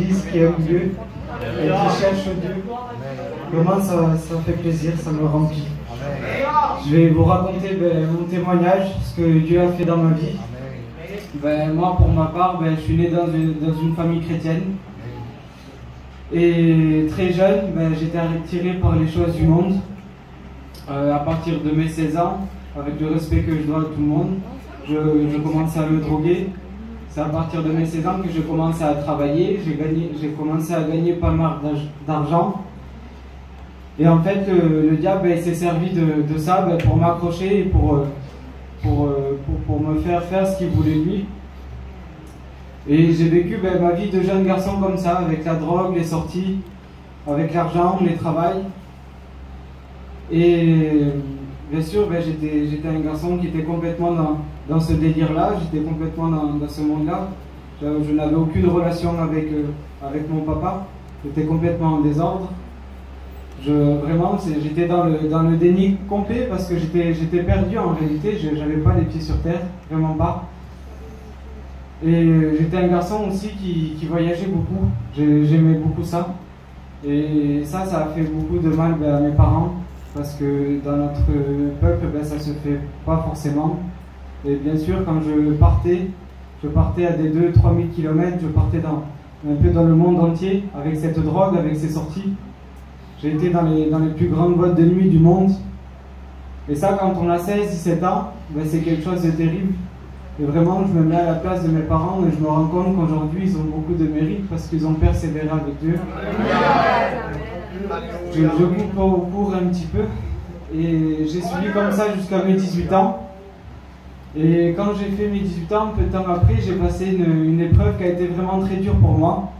l'église, qui aime Dieu et qui cherche Dieu. Vraiment, ça fait plaisir, ça me remplit. Je vais vous raconter mon témoignage, ce que Dieu a fait dans ma vie. Moi, pour ma part, je suis né dans une famille chrétienne. Et très jeune, j'étais attiré par les choses du monde. À partir de mes 16 ans, avec le respect que je dois à tout le monde, je commençais à me droguer. C'est à partir de mes 16 ans que je commençais à travailler. J'ai commencé à gagner pas mal d'argent. Et en fait, le diable s'est servi de ça pour m'accrocher et pour me faire faire ce qu'il voulait lui. Et j'ai vécu ma vie de jeune garçon comme ça, avec la drogue, les sorties, avec l'argent, les travails. Et bien sûr, j'étais un garçon qui était complètement dans ce délire-là, j'étais complètement dans ce monde-là. Je n'avais aucune relation avec mon papa, j'étais complètement en désordre. Vraiment, j'étais dans le déni complet parce que j'étais perdu en réalité, je n'avais pas les pieds sur terre, vraiment pas. Et j'étais un garçon aussi qui voyageait beaucoup, j'aimais beaucoup ça. Et ça a fait beaucoup de mal à mes parents parce que dans notre peuple, ça se fait pas forcément. Et bien sûr, quand je partais à des 2 000 à 3 000 km, je partais un peu dans le monde entier avec cette drogue, avec ces sorties. J'ai été dans les plus grandes boîtes de nuit du monde. Et ça, quand on a 16-17 ans, c'est quelque chose de terrible. Et vraiment, je me mets à la place de mes parents et je me rends compte qu'aujourd'hui, ils ont beaucoup de mérite parce qu'ils ont persévéré avec Dieu. Je coupe au cours un petit peu. Et j'ai suivi comme ça jusqu'à mes 18 ans. Et quand j'ai fait mes 18 ans, peu de temps après, j'ai passé une épreuve qui a été vraiment très dure pour moi.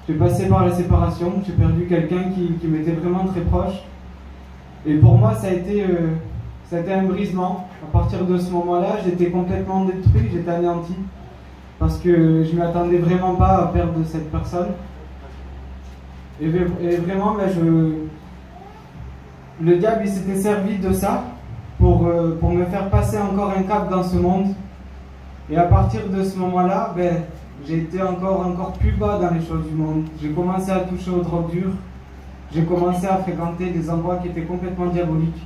J'ai passé par la séparation, j'ai perdu quelqu'un qui m'était vraiment très proche. Et pour moi, ça a été un brisement. À partir de ce moment-là, j'étais complètement détruit, j'étais anéanti. Parce que je ne m'attendais vraiment pas à perdre cette personne. Et vraiment, le diable il s'était servi de ça pour me faire passer encore un cap dans ce monde. Et à partir de ce moment-là, j'ai été encore plus bas dans les choses du monde. J'ai commencé à toucher aux drogues dures. J'ai commencé à fréquenter des endroits qui étaient complètement diaboliques.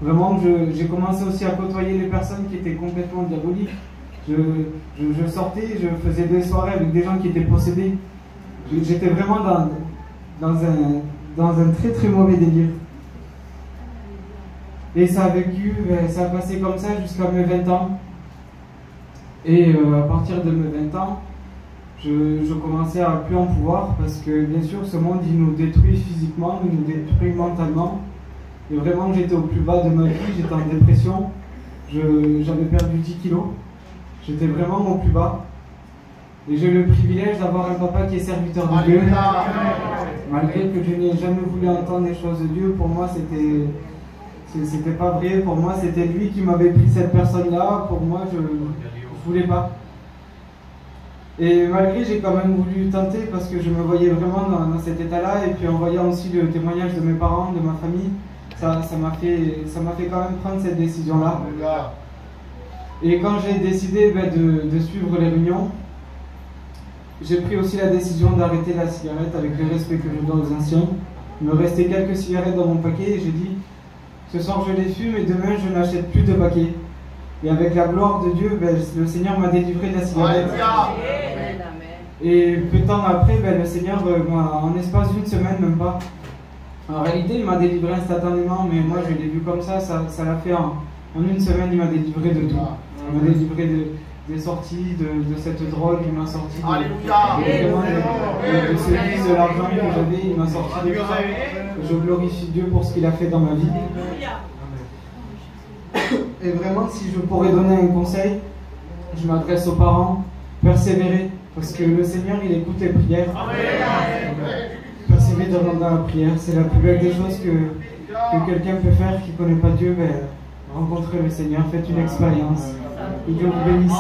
Vraiment, j'ai commencé aussi à côtoyer les personnes qui étaient complètement diaboliques. Je sortais, je faisais des soirées avec des gens qui étaient possédés. J'étais vraiment dans un très très mauvais délire. Et ça a passé comme ça jusqu'à mes 20 ans. Et à partir de mes 20 ans, je commençais à plus en pouvoir parce que bien sûr ce monde il nous détruit physiquement, il nous détruit mentalement. Et vraiment j'étais au plus bas de ma vie, j'étais en dépression, j'avais perdu 10 kilos, j'étais vraiment au plus bas. Et j'ai le privilège d'avoir un papa qui est serviteur de Dieu. Malgré que je n'ai jamais voulu entendre les choses de Dieu, pour moi c'était pas vrai, pour moi c'était lui qui m'avait pris cette personne-là, pour moi je voulais pas. Et malgré, j'ai quand même voulu tenter parce que je me voyais vraiment dans cet état-là. Et puis en voyant aussi le témoignage de mes parents, de ma famille, ça m'a fait quand même prendre cette décision-là. Et quand j'ai décidé de suivre les réunions, j'ai pris aussi la décision d'arrêter la cigarette avec le respect que je dois aux anciens. Il me restait quelques cigarettes dans mon paquet et j'ai dit, ce soir je les fume et demain je n'achète plus de paquets. Et avec la gloire de Dieu, le Seigneur m'a délivré de la cigarette. Et peu de temps après, le Seigneur, en espace d'une semaine, même pas. En réalité, il m'a délivré instantanément, mais moi je l'ai vu comme ça l'a fait en une semaine, il m'a délivré de tout. Il m'a délivré des sorties, de cette drogue, il m'a sorti de ce vice, de l'argent que j'avais, il m'a sorti de ça. Je glorifie Dieu pour ce qu'il a fait dans ma vie. Et vraiment, si je pourrais donner un conseil, je m'adresse aux parents, persévérer, parce que le Seigneur, il écoute les prières. Persévérer dans la prière, c'est la plus belle des choses que quelqu'un peut faire qui ne connaît pas Dieu. Rencontrez le Seigneur, faites une expérience. Que Dieu vous bénisse.